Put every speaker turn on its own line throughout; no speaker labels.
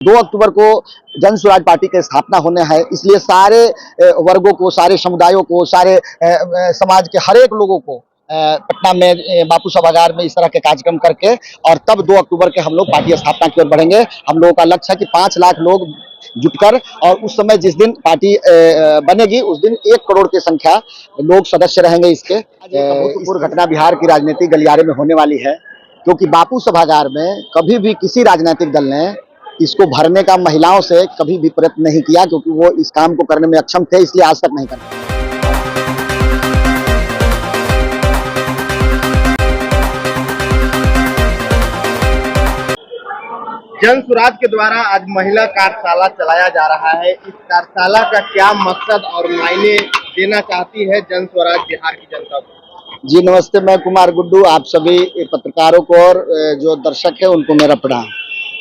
2 अक्टूबर को जन स्वराज पार्टी की स्थापना होने है, इसलिए सारे वर्गों को, सारे समुदायों को, सारे समाज के हर एक लोगों को पटना में बापू सभागार में इस तरह के कार्यक्रम करके और तब 2 अक्टूबर के हम लोग पार्टी स्थापना की ओर बढ़ेंगे। हम लोगों का लक्ष्य है कि 5 लाख लोग जुटकर और उस समय जिस दिन पार्टी बनेगी उस दिन 1 करोड़ की संख्या लोग सदस्य रहेंगे। इसके भूतपूर्व घटना बिहार की राजनीतिक गलियारे में होने वाली है, क्योंकि बापू सभागार में कभी भी किसी राजनीतिक दल ने इसको भरने का महिलाओं से कभी भी प्रयत्न नहीं किया, क्योंकि वो इस काम को करने में अक्षम थे, इसलिए आज तक नहीं करते।
जन स्वराज के द्वारा आज महिला कार्यशाला चलाया जा रहा है। इस कार्यशाला का क्या मकसद और मायने देना चाहती है जन स्वराज बिहार की जनता को?
जी नमस्ते, मैं कुमार गुड्डू, आप सभी पत्रकारों को और जो दर्शक है उनको मेरा प्रणाम।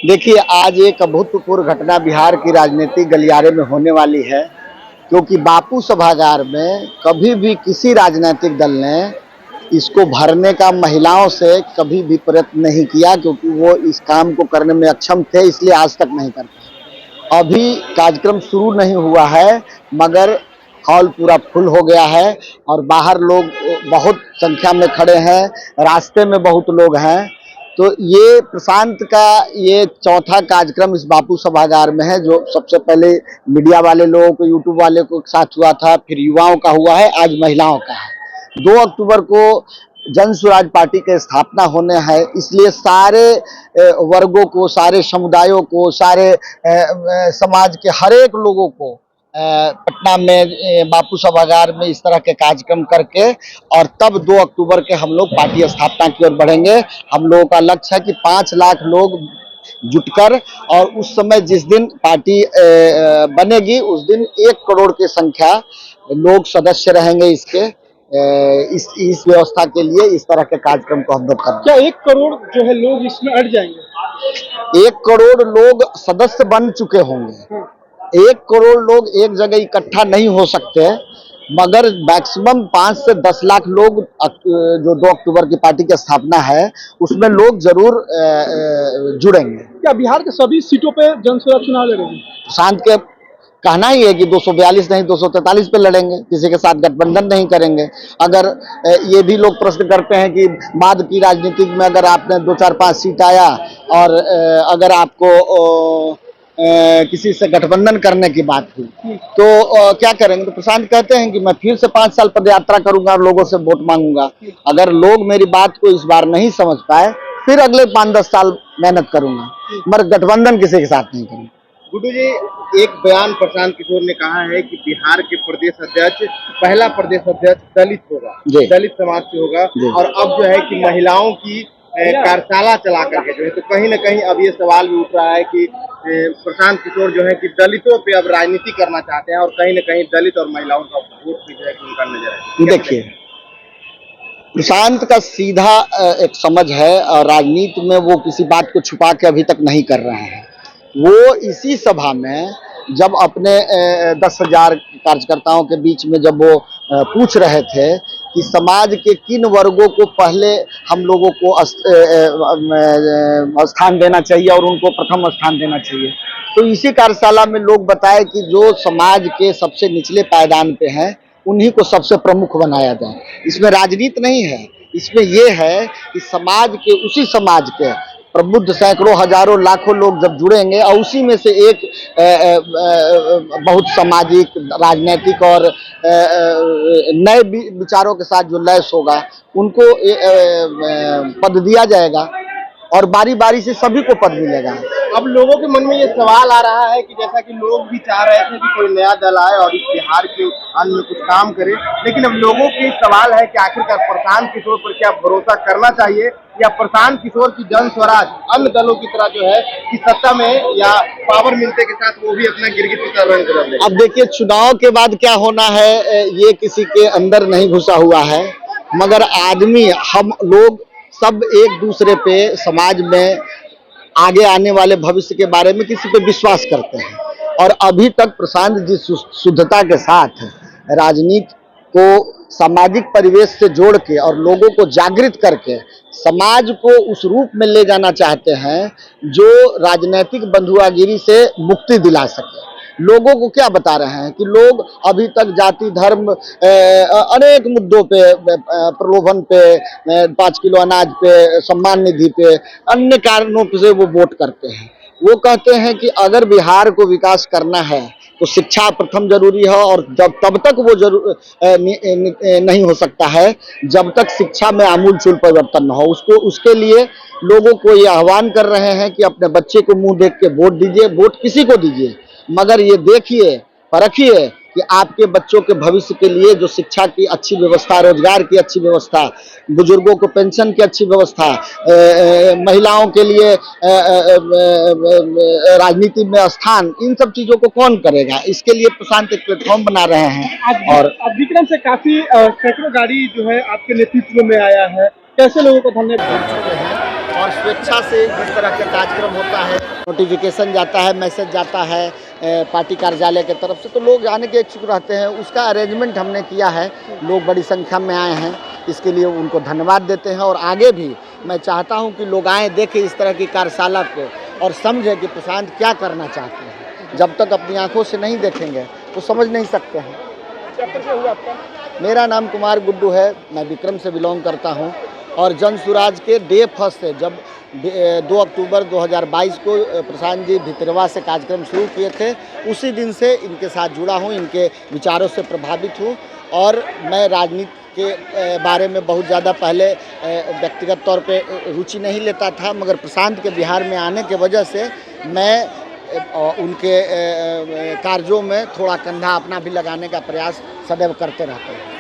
देखिए, आज एक अभूतपूर्व घटना बिहार की राजनीतिक गलियारे में होने वाली है, क्योंकि बापू सभागार में कभी भी किसी राजनीतिक दल ने इसको भरने का महिलाओं से कभी भी प्रयत्न नहीं किया, क्योंकि वो इस काम को करने में अक्षम थे, इसलिए आज तक नहीं करते। अभी कार्यक्रम शुरू नहीं हुआ है, मगर हॉल पूरा फुल हो गया है और बाहर लोग बहुत संख्या में खड़े हैं, रास्ते में बहुत लोग हैं। तो ये प्रशांत का ये चौथा कार्यक्रम इस बापू सभागार में है, जो सबसे पहले मीडिया वाले लोगों को, यूट्यूब वाले को साथ हुआ था, फिर युवाओं का हुआ है, आज महिलाओं का है। 2 अक्टूबर को जन स्वराज पार्टी की स्थापना होने है, इसलिए सारे वर्गों को, सारे समुदायों को, सारे समाज के हर एक लोगों को पटना में बापू सभागार में इस तरह के कार्यक्रम करके और तब 2 अक्टूबर के हम लोग पार्टी स्थापना की ओर बढ़ेंगे। हम लोगों का लक्ष्य है कि 5 लाख लोग जुटकर और उस समय जिस दिन पार्टी बनेगी उस दिन 1 करोड़ की संख्या लोग सदस्य रहेंगे। इसके इस व्यवस्था के लिए इस तरह के कार्यक्रम को हम लोग कर रहे हैं।
क्या 1 करोड़ जो है लोग इसमें अट जाएंगे?
1 करोड़ लोग सदस्य बन चुके होंगे। 1 करोड़ लोग एक जगह इकट्ठा नहीं हो सकते, मगर मैक्सिमम 5 से 10 लाख लोग जो 2 अक्टूबर की पार्टी की स्थापना है उसमें लोग जरूर जुड़ेंगे।
क्या बिहार के सभी सीटों पे जन स्वराज चुनाव लड़ेंगे?
शांत के कहना ही है कि 242 नहीं 243 पे लड़ेंगे, किसी के साथ गठबंधन नहीं करेंगे। अगर ये भी लोग प्रश्न करते हैं कि बाद की राजनीति में अगर आपने 2, 4, 5 सीट आया और अगर आपको किसी से गठबंधन करने की बात हुई तो क्या करेंगे? तो प्रशांत कहते हैं कि मैं फिर से 5 साल पद यात्रा करूंगा और लोगों से वोट मांगूंगा। अगर लोग मेरी बात को इस बार नहीं समझ पाए फिर अगले 5-10 साल मेहनत करूंगा, मगर गठबंधन किसी के साथ नहीं करूंगा।
गुड्डू जी, एक बयान प्रशांत किशोर ने कहा है कि बिहार के प्रदेश अध्यक्ष, पहला प्रदेश अध्यक्ष दलित होगा, दलित समाज से होगा, और अब जो है कि महिलाओं की कार्यशाला चला करके जो है, तो कहीं ना कहीं अब ये सवाल भी उठ रहा है कि प्रशांत किशोर जो है कि दलितों पे अब राजनीति करना चाहते हैं और कहीं ना कहीं दलित और महिलाओं का वोट भी जो है उनका नजर है।
देखिए, प्रशांत का सीधा एक समझ है और राजनीति में वो किसी बात को छुपा के अभी तक नहीं कर रहे हैं। वो इसी सभा में जब अपने 10,000 कार्यकर्ताओं के बीच में जब वो पूछ रहे थे कि समाज के किन वर्गों को पहले हम लोगों को स्थान देना चाहिए और उनको प्रथम स्थान देना चाहिए, तो इसी कार्यशाला में लोग बताए कि जो समाज के सबसे निचले पायदान पे हैं उन्हीं को सबसे प्रमुख बनाया जाए। इसमें राजनीति नहीं है, इसमें ये है कि समाज के, उसी समाज के प्रबुद्ध सैकड़ों, हजारों, लाखों लोग जब जुड़ेंगे और उसी में से एक बहुत सामाजिक, राजनीतिक और नए विचारों के साथ जो लैस होगा उनको पद दिया जाएगा और बारी बारी से सभी को पद मिलेगा।
अब लोगों के मन में ये सवाल आ रहा है कि जैसा कि लोग भी चाह रहे थे कि कोई नया दल आए और इस बिहार के अन्न में कुछ काम करे, लेकिन अब लोगों के सवाल है कि आखिरकार प्रशांत किशोर पर क्या भरोसा करना चाहिए या प्रशांत किशोर की जन स्वराज अन्य दलों की तरह जो है कि सत्ता में या पावर मिलते के साथ वो भी अपना गिरगिट का रंग बदल दे।
अब देखिए, चुनाव के बाद क्या होना है ये किसी के अंदर नहीं घुसा हुआ है, मगर आदमी, हम लोग सब एक दूसरे पे, समाज में आगे आने वाले भविष्य के बारे में किसी पे विश्वास करते हैं। और अभी तक प्रशांत जी शुद्धता के साथ राजनीति को सामाजिक परिवेश से जोड़ के और लोगों को जागृत करके समाज को उस रूप में ले जाना चाहते हैं जो राजनीतिक बंधुआगिरी से मुक्ति दिला सके। लोगों को क्या बता रहे हैं कि लोग अभी तक जाति धर्म अनेक मुद्दों पे प्रलोभन पे 5 किलो अनाज पे सम्मान निधि पे अन्य कारणों से वो वोट करते हैं। वो कहते हैं कि अगर बिहार को विकास करना है तो शिक्षा प्रथम जरूरी है और जब तब तक वो नहीं हो सकता है जब तक शिक्षा में आमूलचूल परिवर्तन न हो। उसके लिए लोगों को ये आह्वान कर रहे हैं कि अपने बच्चे को मुंह देख के वोट दीजिए। वोट किसी को दीजिए मगर ये देखिए परखिए कि आपके बच्चों के भविष्य के लिए जो शिक्षा की अच्छी व्यवस्था, रोजगार की अच्छी व्यवस्था, बुजुर्गों को पेंशन की अच्छी व्यवस्था, महिलाओं के लिए राजनीति में स्थान, इन सब चीजों को कौन करेगा। इसके लिए प्रशांत एक प्लेटफॉर्म बना रहे हैं। और
विक्रम से काफी सैकड़ों गाड़ी जो है आपके नेतृत्व में आया है, कैसे लोगों को धन्यवाद।
और स्वेच्छा से जिस तरह का कार्यक्रम होता है, नोटिफिकेशन जाता है, मैसेज जाता है पार्टी कार्यालय की तरफ से, तो लोग आने के इच्छुक रहते हैं। उसका अरेंजमेंट हमने किया है, लोग बड़ी संख्या में आए हैं, इसके लिए उनको धन्यवाद देते हैं। और आगे भी मैं चाहता हूं कि लोग आएँ, देखें इस तरह की कार्यशाला को और समझें कि प्रशांत क्या करना चाहते हैं। जब तक अपनी आंखों से नहीं देखेंगे तो समझ नहीं सकते हैं। मेरा नाम कुमार गुड्डू है, मैं विक्रम से बिलोंग करता हूँ और जन सुराज के डे फर्स्ट से जब 2 अक्टूबर 2022 को प्रशांत जी भितरवा से कार्यक्रम शुरू किए थे, उसी दिन से इनके साथ जुड़ा हूँ, इनके विचारों से प्रभावित हूँ। और मैं राजनीति के बारे में बहुत ज़्यादा पहले व्यक्तिगत तौर पे रुचि नहीं लेता था, मगर प्रशांत के बिहार में आने के वजह से मैं उनके कार्यों में थोड़ा कंधा अपना भी लगाने का प्रयास सदैव करते रहते हैं।